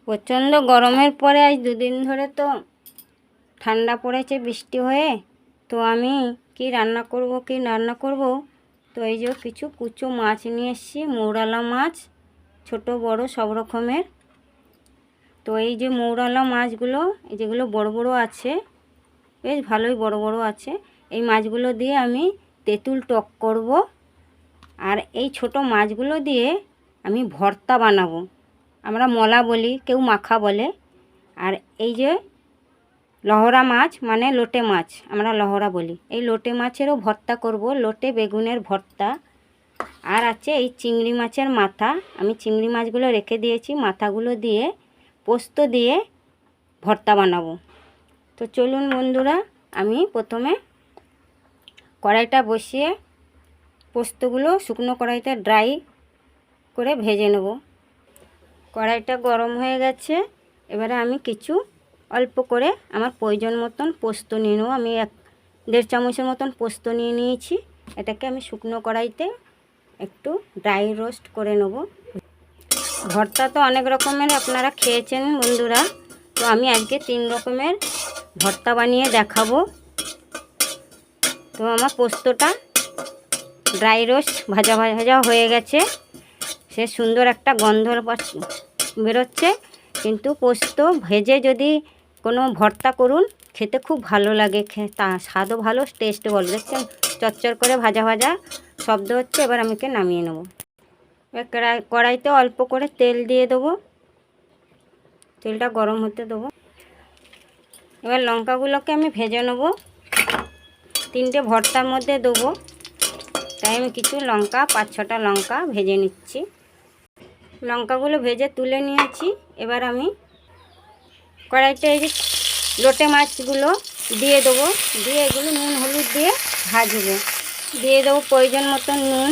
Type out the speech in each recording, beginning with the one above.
প্রচণ্ড গরমের পরে আজ দুদিন ধরে তো ঠান্ডা পড়েছে বৃষ্টি হয়ে। তো আমি কি রান্না করব তো এই যে কিছু কুচো মাছ নিয়ে এসেছি, মৌরালা মাছ, ছোট বড় সব রকমের। তো এই যে মৌরালা মাছগুলো, এই যেগুলো বড় বড় আছে, বেশ ভালোই বড় বড় আছে, এই মাছগুলো দিয়ে আমি তেঁতুল টক করব। আর এই ছোট মাছগুলো দিয়ে আমি ভর্তা বানাবো। আমরা মলা বলি, কেউ মাখা বলে। আর এই যে লহরা মাছ মানে লোটে মাছ, আমরা লহরা বলি, এই লোটে মাছেরও ভর্তা করব, লোটে বেগুনের ভর্তা। আর আছে এই চিংড়ি মাছের মাথা, আমি চিংড়ি মাছগুলো রেখে দিয়েছি, মাথাগুলো দিয়ে পোস্ত দিয়ে ভর্তা বানাবো। তো চলুন বন্ধুরা, আমি প্রথমে কড়াইটা বসিয়ে পোস্তগুলো শুকনো কড়াইতে ড্রাই করে ভেজে নেব। কড়াইটা গরম হয়ে গেছে, এবারে আমি কিছু অল্প করে আমার প্রয়োজন মতন পোস্ত নিয়ে নেবো। আমি 1.5 চামচের মতন পোস্ত নিয়ে নিয়েছি। এটাকে আমি শুকনো কড়াইতে একটু ড্রাই রোস্ট করে নেব। ভর্তা তো অনেক রকমের আপনারা খেয়েছেন বন্ধুরা, তো আমি আজকে 3 রকমের ভর্তা বানিয়ে দেখাবো। তো আমার পোস্তটা ড্রাই রোস্ট ভাজা ভাজা হয়ে গেছে, সে সুন্দর একটা গন্ধ বেরোচ্ছে। কিন্তু পোস্ত ভেজে যদি কোনো ভর্তা করুন, খেতে খুব ভালো লাগে, তা স্বাদও ভালো, টেস্টও ভালো। দেখছেন চচ্চর করে ভাজা ভাজা শব্দ হচ্ছে। এবার আমি নামিয়ে নেব। এবার কড়াইতে অল্প করে তেল দিয়ে দেবো, তেলটা গরম হতে দেবো। এবার লঙ্কাগুলোকে আমি ভেজে নেব, 3টে ভর্তার মধ্যে দেবো, তাই আমি কিছু লঙ্কা 5-6টা লঙ্কা ভেজে নিচ্ছি। লঙ্কাগুলো ভেজে তুলে নিয়েছি। এবার আমি কড়াইতে এই যে লোটে মাছগুলো দিয়ে দেবো, দিয়ে এগুলো নুন হলুদ দিয়ে ভাজবো। দিয়ে দেবো প্রয়োজন মতন নুন,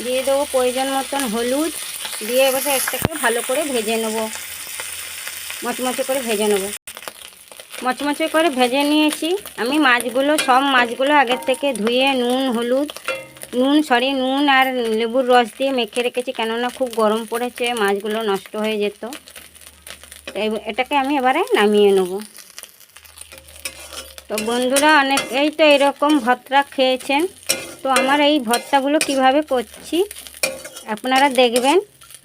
দিয়ে দেবো প্রয়োজন মতন হলুদ, দিয়ে এবার একটাকে ভালো করে ভেজে নেব, মচমচে করে ভেজে নেব। মচমচে করে ভেজে নিয়েছি আমি মাছগুলো, সব মাছগুলো আগের থেকে ধুয়ে নুন আর লেবুর রস দিয়ে মেখে রেখেছি, কেননা খুব গরম পড়েছে, মাছগুলো নষ্ট হয়ে যেত। এটাকে আমি এবারে নামিয়ে নেব। তো বন্ধুরা অনেকেই তো এরকম ভর্তা খেয়েছেন, তো আমার এই ভর্তাগুলো কিভাবে করছি আপনারা দেখবেন।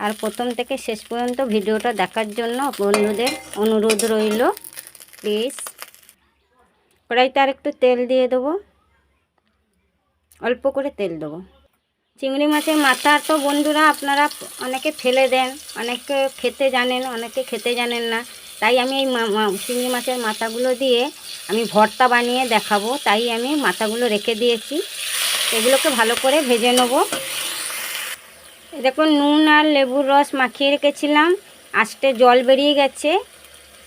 আর প্রথম থেকে শেষ পর্যন্ত ভিডিওটা দেখার জন্য বন্ধুদের অনুরোধ রইল, প্লিজ। কড়াইতে আর একটু তেল দিয়ে দেবো, অল্প করে তেল দেবো। চিংড়ি মাছের মাথা তো বন্ধুরা আপনারা অনেকে ফেলে দেন, অনেকে খেতে জানেন, অনেকে খেতে জানেন না। তাই আমি এই চিংড়ি মাছের মাথাগুলো দিয়ে আমি ভর্তা বানিয়ে দেখাবো, তাই আমি মাথাগুলো রেখে দিয়েছি। এগুলোকে ভালো করে ভেজে নেব। দেখুন নুন আর লেবুর রস মাখিয়ে রেখেছিলাম, আস্তে জল বেরিয়ে গেছে।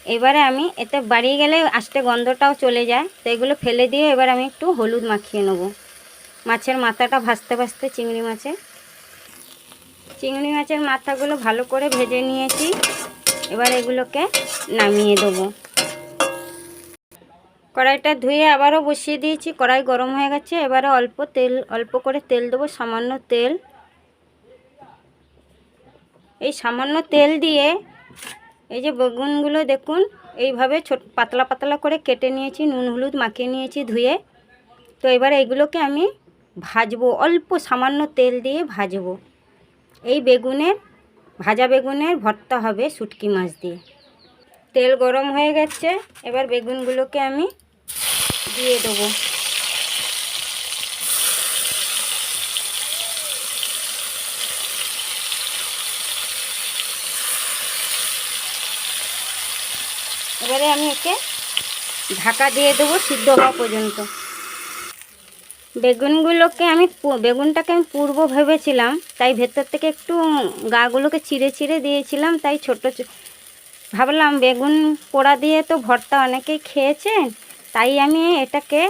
এবারে আমি এতে বাড়িয়ে গেলে আস্তে গন্ধটাও চলে যায়, তো এগুলো ফেলে দিয়ে এবার আমি একটু হলুদ মাখিয়ে নেব মাছের মাথাটা ভাজতে ভাজতে। চিংড়ি মাছের মাথাগুলো ভালো করে ভেজে নিয়েছি, এবার এগুলোকে নামিয়ে দেবো। কড়াইটা ধুয়ে আবারও বসিয়ে দিয়েছি, কড়াই গরম হয়ে গেছে। এবারে অল্প করে তেল দেবো, সামান্য তেল। এই সামান্য তেল দিয়ে এই যে বেগুনগুলো দেখুন এইভাবে পাতলা পাতলা করে কেটে নিয়েছি, নুন হলুদ মাখিয়ে নিয়েছি ধুয়ে। তো এবার এইগুলোকে আমি ভাজবো, অল্প সামান্য তেল দিয়ে ভাজবো। এই ভাজা বেগুনের ভর্তা হবে শুটকি মাছ দিয়ে। তেল গরম হয়ে গেছে, এবার বেগুনগুলোকে আমি দিয়ে দেবো। এবারে আমি একে ঢাকা দিয়ে দেবো সিদ্ধ হওয়া পর্যন্ত। বেগুনটাকে আমি পূর্ব ভেবেছিলাম, তাই ভেতর থেকে একটু গাগুলোকে চিড়ে দিয়েছিলাম। তাই ভাবলাম বেগুন পোড়া দিয়ে তো ভর্তা অনেকেই খেয়েছেন, তাই আমি এটাকে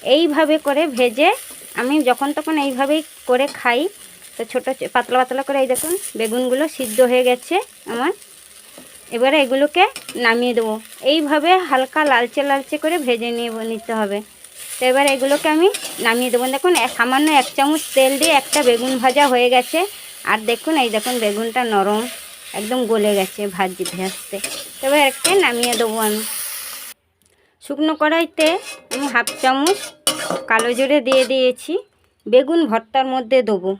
এইভাবে করে ভেজে আমি যখন তখন এইভাবেই করে খাই। তো পাতলা পাতলা করে এই দেখুন বেগুনগুলো সিদ্ধ হয়ে গেছে আমার। এবারে এগুলোকে নামিয়ে দেবো, এইভাবে হালকা লালচে করে ভেজে নিতে হবে। তো এবার এগুলোকে আমি নামিয়ে দেবো। দেখুন সামান্য 1 চামচ তেল দিয়ে একটা বেগুন ভাজা হয়ে গেছে। আর দেখুন এই দেখুন বেগুনটা নরম, একদম গলে গেছে ভাজতে। তবে একটা নামিয়ে দেবো আমি। শুকনো কড়াইতে আমি 1/2 চামচ কালো জিরে দিয়ে দিয়েছি, বেগুন ভর্তার মধ্যে দেবো।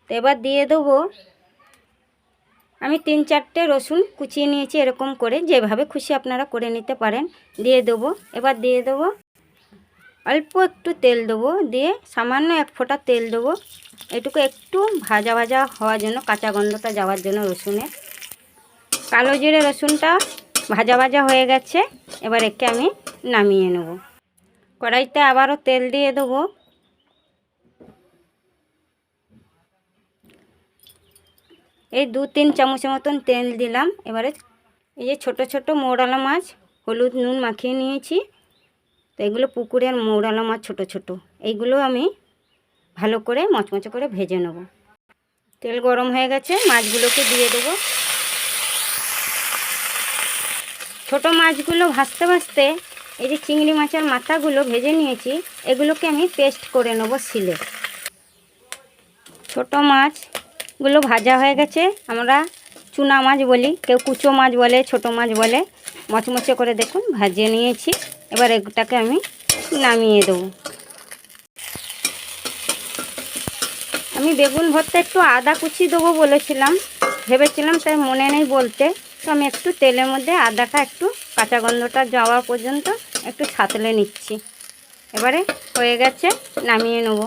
তো এবার দিয়ে দেবো আমি 3-4টে রসুন কুচিয়ে নিয়েছি, এরকম করে যেভাবে খুশি আপনারা করে নিতে পারেন। দিয়ে দেবো। এবার দিয়ে দেবো অল্প একটু তেল দেবো, দিয়ে সামান্য 1 ফোঁটা তেল দেবো। এটুকু একটু ভাজা ভাজা হওয়ার জন্য, কাঁচা গন্ধটা যাওয়ার জন্য রসুনের। কালো জিরে রসুনটা ভাজা ভাজা হয়ে গেছে, এবার একে আমি নামিয়ে নেব। কড়াইতে আবারও তেল দিয়ে দেবো। এই 2-3 চামচের মতন তেল দিলাম। এবারে এই যে ছোট ছোট মৌরালা মাছ হলুদ নুন মাখিয়ে নিয়েছি, তো এগুলো পুকুরের মৌরালা মাছ ছোট ছোট, এইগুলো আমি ভালো করে মচমচে করে ভেজে নেব। তেল গরম হয়ে গেছে, মাছগুলোকে দিয়ে দেবো। ছোট মাছগুলো ভাজতে ভাজতে এই যে চিংড়ি মাছের মাথাগুলো ভেজে নিয়েছি, এগুলোকে আমি পেস্ট করে নেব শিলে। ছোট মাছগুলো ভাজা হয়ে গেছে, আমরা চুনা মাছ বলি, কেউ কুচো মাছ বলে, ছোট মাছ বলে। মচমচে করে দেখুন ভাজিয়ে নিয়েছি। এবার এটাকে আমি নামিয়ে দেবো। আমি বেগুন ভর্তা একটু আদা কুচি দেবো বলেছিলাম, ভেবেছিলাম, তাই মনে নেই বলতে। তো আমি একটু তেলের মধ্যে আদাটা একটু কাঁচা গন্ধটা যাওয়া পর্যন্ত একটু ছাতলে নিচ্ছি। এবারে হয়ে গেছে, নামিয়ে নেব।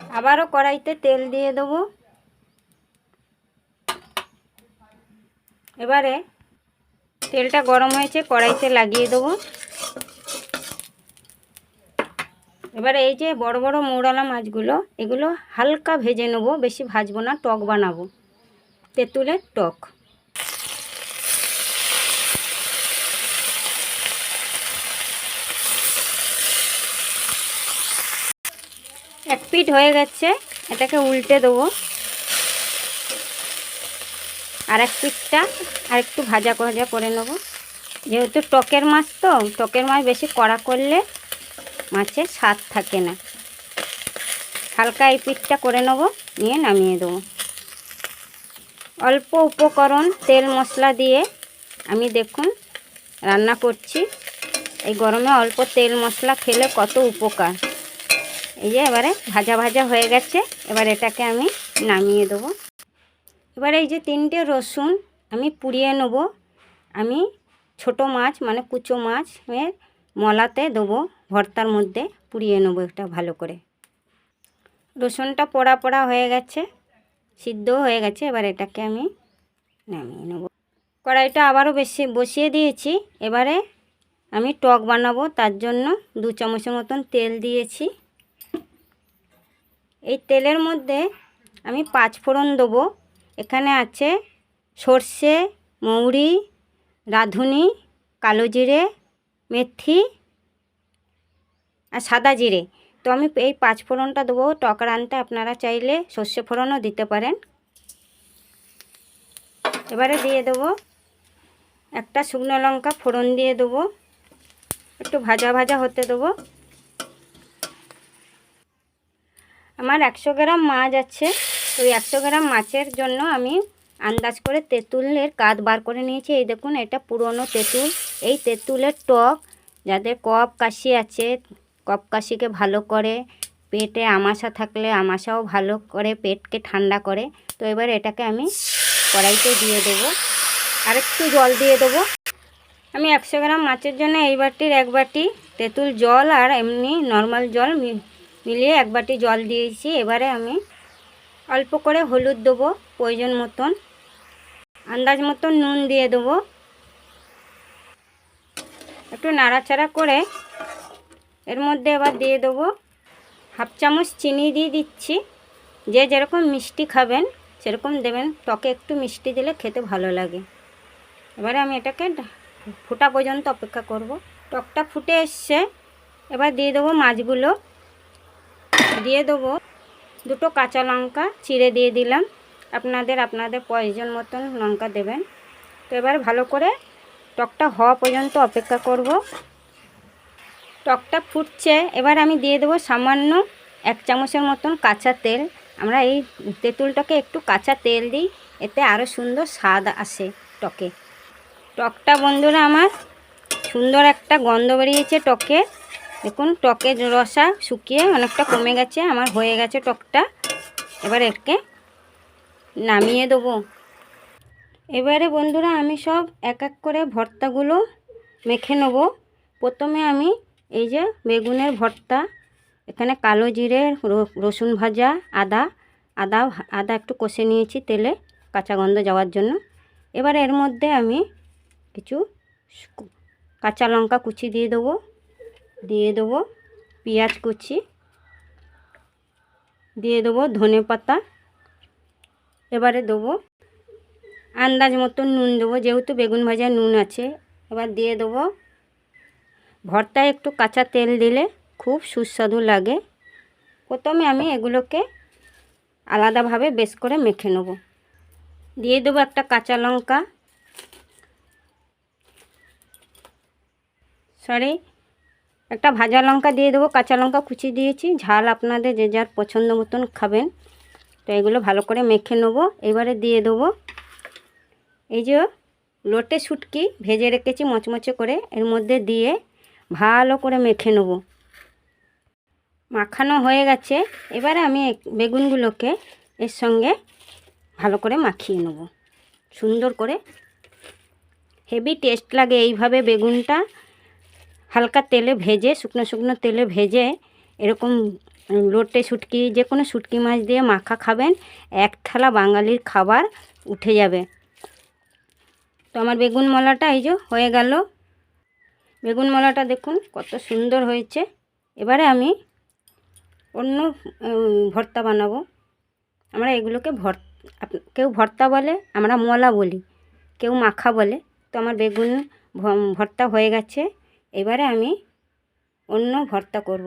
আবারও কড়াইতে তেল দিয়ে দেবো। এবারে তেলটা গরম হয়েছে, কড়াইতে লাগিয়ে দেবো। এবারে এই যে বড় বড় মৌরালা মাছগুলো, এগুলো হালকা ভেজে নেব, বেশি ভাজবো না, টক বানাবো, তেঁতুলের টক। এক পিঠ হয়ে গেছে, এটাকে উল্টে দেবো। আর এক পিঠটা আর একটু ভাজা ভাজা করে নেব, যেহেতু টকের মাছ, তো টকের মাছ বেশি কড়া করলে মাছের স্বাদ থাকে না। হালকা এই পিঠটা করে নেব, নিয়ে নামিয়ে দেবো। অল্প উপকরণ তেল মশলা দিয়ে আমি দেখুন রান্না করছি। এই গরমে অল্প তেল মশলা খেলে কত উপকার। এই যে এবারে ভাজা ভাজা হয়ে গেছে, এবার এটাকে আমি নামিয়ে দেবো। এবারে এই যে 3টে রসুন আমি পুড়িয়ে নেব। আমি ছোট মাছ মানে কুচো মাছের মলাতে দেবো, ভর্তার মধ্যে পুড়িয়ে নেবো এটা ভালো করে। রসুনটা পোড়া পোড়া হয়ে গেছে, সিদ্ধ হয়ে গেছে। এবার এটাকে আমি নামিয়ে নেব। কড়াইটা আবারও বসিয়ে দিয়েছি। এবারে আমি টক বানাবো, তার জন্য 2 চামচের মতন তেল দিয়েছি। এই তেলের মধ্যে আমি 5 ফোড়ন দেবো। এখানে আছে সর্ষে, মৌরি, রাঁধুনি, কালো জিরে, মেথি আর সাদা জিরে। তো আমি এই 5 ফোড়নটা দেবো। টক রাঁধতে আপনারা চাইলে সর্ষে ফোড়নও দিতে পারেন। এবারে দিয়ে দেবো একটা শুকনো লঙ্কা ফোড়ন দিয়ে দেবো, একটু ভাজা ভাজা হতে দেবো। আমার 100 গ্রাম মাছ আছে, ওই 100 গ্রাম মাছের জন্য আমি আন্দাজ করে তেঁতুলের কাঠ বার করে নিয়েছি। এই দেখুন, এটা পুরনো তেঁতুল। এই তেঁতুলের টক যাদের কফ কাশি আছে, কফ কাশিকে ভালো করে, পেটে আমাশা থাকলে আমাশাও ভালো করে, পেটকে ঠান্ডা করে। তো এবার এটাকে আমি কড়াইতে দিয়ে দেবো, আর একটু জল দিয়ে দেবো। আমি 100 গ্রাম মাছের জন্য এই বাটির 1 বাটি তেঁতুল জল আর এমনি নর্মাল জল মিলিয়ে 1 বাটি জল দিয়েছি। এবারে আমি অল্প করে হলুদ দেবো, প্রয়োজন মতন, আন্দাজ মতন নুন দিয়ে দেবো। একটু নাড়াচাড়া করে এর মধ্যে এবার দিয়ে দেবো 1/2 চামচ চিনি দিয়ে দিচ্ছি। যে যেরকম মিষ্টি খাবেন সেরকম দেবেন, টকে একটু মিষ্টি দিলে খেতে ভালো লাগে। এবারে আমি এটাকে ফোটা পর্যন্ত অপেক্ষা করব। টকটা ফুটে এসছে, এবার দিয়ে দেবো মাছগুলো, দিয়ে দেবো 2টো কাঁচা লঙ্কা চিড়ে দিয়ে দিলাম। আপনাদের প্রয়োজন মতন লঙ্কা দেবেন। তো এবার ভালো করে টকটা হওয়া পর্যন্ত অপেক্ষা করব। টকটা ফুটছে, এবার আমি দিয়ে দেবো সামান্য 1 চামচের মতন কাঁচা তেল। আমরা এই তেঁতুলটাকে একটু কাঁচা তেল দিই, এতে আরও সুন্দর স্বাদ আসে টকে। টকটা বন্ধুরা আমার সুন্দর একটা গন্ধ বেরিয়েছে টকে। দেখুন টকের রসা শুকিয়ে অনেকটা কমে গেছে, আমার হয়ে গেছে টকটা। এবার একে নামিয়ে দেবো। এবারে বন্ধুরা আমি সব এক এক করে ভর্তাগুলো মেখে নেব। প্রথমে আমি এই যে বেগুনের ভর্তা, এখানে কালো জিরে, রসুন ভাজা, আদা একটু কষে নিয়েছি তেলে কাঁচা গন্ধ যাওয়ার জন্য। এবার এর মধ্যে আমি কিছু কাঁচা লঙ্কা কুচি দিয়ে দেবো, পেঁয়াজ কুচি দিয়ে দেবো, ধনে পাতা। এবারে দেবো আন্দাজ মতো নুন দেবো, যেহেতু বেগুন ভাজায় নুন আছে। এবার দিয়ে দেবো ভর্তায় একটু কাঁচা তেল দিলে খুব সুস্বাদু লাগে। প্রথমে আমি এগুলোকে আলাদাভাবে বেশ করে মেখে নেব। দিয়ে দেবো একটা কাঁচা লঙ্কা, একটা ভাজা লঙ্কা দিয়ে দেবো, কাঁচা লঙ্কা কুচি দিয়েছি। ঝাল আপনাদের যে যার পছন্দ মতন খাবেন। তো এগুলো ভালো করে মেখে নেব। এবারে দিয়ে দেবো এই যে লোটে শুটকি ভেজে রেখেছি মচমচে করে, এর মধ্যে দিয়ে ভালো করে মেখে নেব। মাখানো হয়ে গেছে। এবারে আমি বেগুনগুলোকে এর সঙ্গে ভালো করে মাখিয়ে নেব সুন্দর করে। হেভি টেস্ট লাগে এইভাবে বেগুনটা হালকা তেলে ভেজে, শুকনো তেলে ভেজে এরকম লোটে শুটকি, যে কোনো শুটকি মাছ দিয়ে মাখা খাবেন, এক থালা বাঙালির খাবার উঠে যাবে। তো আমার বেগুন মলাটা এই যে হয়ে গেল। বেগুন মলাটা দেখুন কত সুন্দর হয়েছে। এবারে আমি অন্য ভর্তা বানাবো। আমরা এগুলোকে কেউ ভর্তা বলে, আমরা মলা বলি, কেউ মাখা বলে। তো আমার বেগুন ভর্তা হয়ে গেছে। এবারে আমি অন্য ভর্তা করব।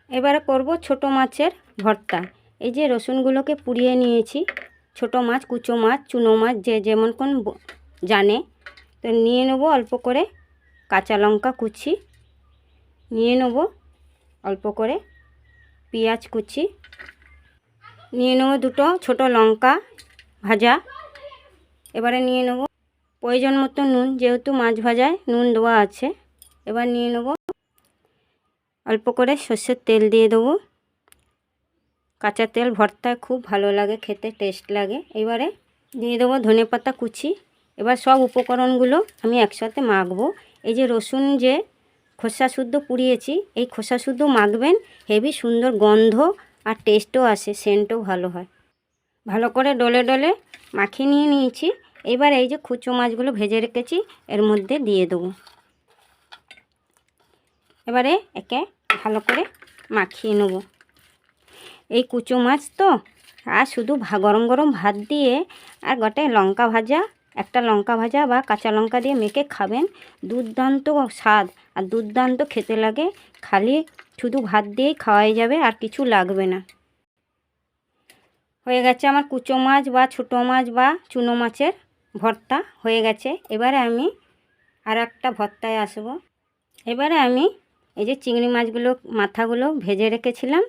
এবারে করব ছোট মাছের ভর্তা। এই যে রসুনগুলোকে পুড়িয়ে নিয়েছি, ছোট মাছ, কুচো মাছ, চুনো মাছ, যে যেমন কোন জানে। তো নিয়ে নেব অল্প করে কাঁচা লঙ্কা কুচি, নিয়ে নেব অল্প করে পেঁয়াজ কুচি, নিয়ে নেব দুটো ছোট লঙ্কা ভাজা। এবারে নিয়ে নেব প্রয়োজন মতো নুন, যেহেতু মাছ ভাজায় নুন দেওয়া আছে। এবার নিয়ে নেব অল্প করে সর্ষের তেল দিয়ে দেবো। কাঁচা তেল ভর্তায় খুব ভালো লাগে খেতে, টেস্ট লাগে। এবারে দিয়ে দেবো ধনেপাতা কুচি। এবার সব উপকরণগুলো আমি একসাথে মাখবো। এই যে রসুন যে খোসা শুদ্ধ পুড়িয়েছি, এই খোসা শুদ্ধ মাখবেন, হেভি সুন্দর গন্ধ আর টেস্টও আসে, সেন্টও ভালো হয়। ভালো করে ডলে ডলে মাখিয়ে নিয়েছি। এবার এই যে কুচো মাছগুলো ভেজে রেখেছি এর মধ্যে দিয়ে দেবো। এবারে একে ভালো করে মাখিয়ে নেব। এই কুচো মাছ তো, আর শুধু গরম গরম ভাত দিয়ে আর গোটায় লঙ্কা ভাজা, একটা লঙ্কা ভাজা বা কাঁচা লঙ্কা দিয়ে মেখে খাবেন, দুর্দান্ত স্বাদ আর দুর্দান্ত খেতে লাগে। খালি শুধু ভাত দিয়েই খাওয়াই যাবে, আর কিছু লাগবে না। হয়ে গেছে আমার কুচো মাছ বা ছোটো মাছ বা চুনো মাছের ভর্তা হয়ে গেছে। এবারে আমি আর একটা ভর্তায় আসবো। এবারে আমি এই যে চিংড়ি মাছগুলো মাথাগুলো ভেজে রেখেছিলাম,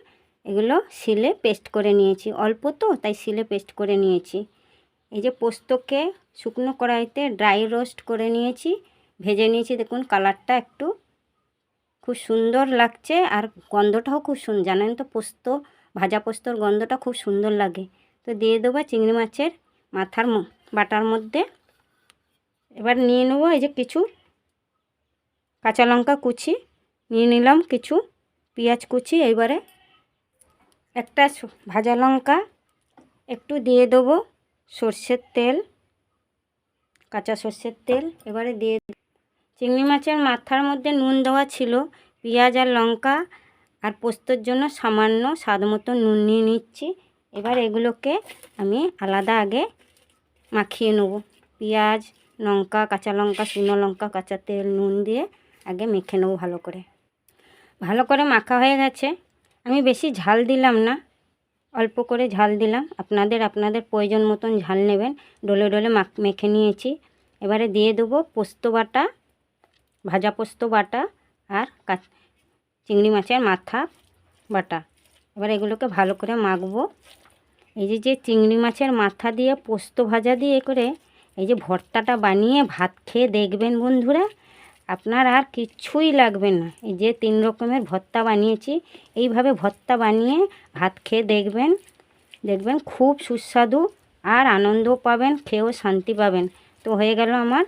এগুলো শিলে পেস্ট করে নিয়েছি, অল্প তো তাই শিলে পেস্ট করে নিয়েছি। এই যে পোস্তকে শুকনো কড়াইতে ড্রাই রোস্ট করে নিয়েছি, ভেজে নিয়েছি। দেখুন কালারটা একটু খুব সুন্দর লাগছে, আর গন্ধটাও খুব সুন্দর। জানেন তো পোস্ত, ভাজা পোস্তর গন্ধটা খুব সুন্দর লাগে। তো দিয়ে দেবো চিংড়ি মাছের মাথার বাটার মধ্যে। এবার নিয়ে নেব এই যে কিছু কাঁচা লঙ্কা কুচি, নিয়ে নিলাম কিছু পেঁয়াজ কুচি। এইবারে একটা ভাজা লঙ্কা একটু দিয়ে দেবো সর্ষের তেল, কাঁচা সর্ষের তেল। এবারে দিয়ে চিংড়ি মাছের মাথার মধ্যে নুন দেওয়া ছিল, পেঁয়াজ আর লঙ্কা আর পোস্তর জন্য সামান্য স্বাদ মতো নুন নিয়ে নিচ্ছি। এবার এগুলোকে আমি আলাদা আগে মাখিয়ে নেব। পেঁয়াজ, লঙ্কা, কাঁচা লঙ্কা, শুকনো লঙ্কা, কাঁচা তেল, নুন দিয়ে আগে মেখে নেব ভালো করে। ভালো করে মাখা হয়ে গেছে। আমি বেশি ঝাল দিলাম না, অল্প করে ঝাল দিলাম। আপনাদের প্রয়োজন মতন ঝাল নেবেন। ডলে ডলে মেখে নিয়েছি। এবারে দিয়ে দেবো পোস্ত বাটা, ভাজা পোস্ত বাটা আর চিংড়ি মাছের মাথা বাটা। এবার এগুলোকে ভালো করে মাখবো। এই যে চিংড়ি মাছের মাথা দিয়ে পোস্ত ভাজা দিয়ে করে এই যে ভর্তাটা বানিয়ে ভাত খেয়ে দেখবেন বন্ধুরা, আপনার আর কিচ্ছুই লাগবে না। এই যে 3 রকমের ভর্তা বানিয়েছি, এইভাবে ভর্তা বানিয়ে ভাত খেয়ে দেখবেন, দেখবেন খুব সুস্বাদু আর আনন্দও পাবেন, খেয়েও শান্তি পাবেন। তো হয়ে গেল আমার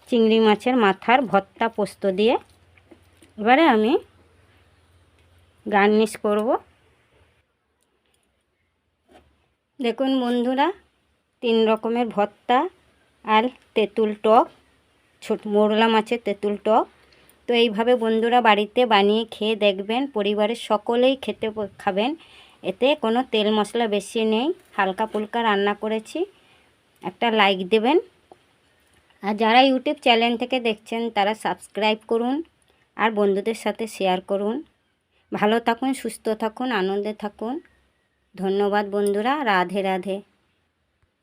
চিংড়ি মাছের মাথার ভর্তা পোস্ত দিয়ে। এবারে আমি গার্নিশ করব। দেখুন বন্ধুরা, 3 রকমের ভর্তা আর তেঁতুল টক, মোরলা মাছের তেঁতুল টক। তো এইভাবে বন্ধুরা বাড়িতে বানিয়ে খেয়ে দেখবেন, পরিবারের সকলেই খাবেন। এতে কোনো তেল মশলা বেশি নেই, হালকা ফুলকা রান্না করেছি। একটা লাইক দেবেন, আর যারা ইউটিউব চ্যানেল থেকে দেখছেন তারা সাবস্ক্রাইব করুন আর বন্ধুদের সাথে শেয়ার করুন। ভালো থাকুন, সুস্থ থাকুন, আনন্দে থাকুন। ধন্যবাদ বন্ধুরা, রাধে রাধে।